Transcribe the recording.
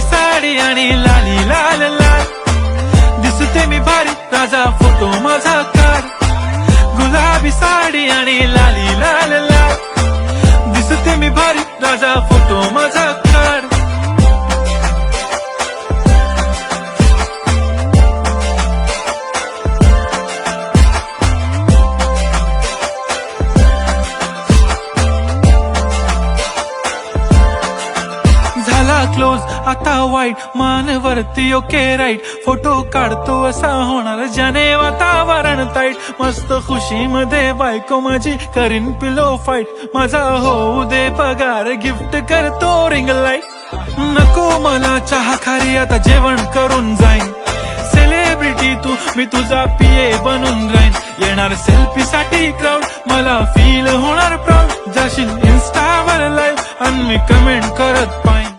गुलाबी साडी आणि लाली लाल लाल, दिसते मी भारी राजा फोटो माझा काढ. गुलाबी साडी आणि लाली लाल लाल, दिसते मी भारी राजा फोटो माझा काढ. झाला क्लोज आता वाईट, मानवरती ओके राईट, फोटो काढतो असा होणार ज्याने वातावरण ताईट. मस्त खुशी मध्ये बायको माझी करीन पिलो फाईट, माझा होऊ दे पगार गिफ्ट करतो रिंग लाईट. नको मला चहा खारी आता जेवण करून जाईन, सेलिब्रिटी तू मी तुझा पिये बनून राहीन. येणार सेल्फी साठी क्राऊड, मला फील होणार प्राऊड, जाशील इन्स्टावर लाईव्ह आणि मी कमेंट करत पाहिन.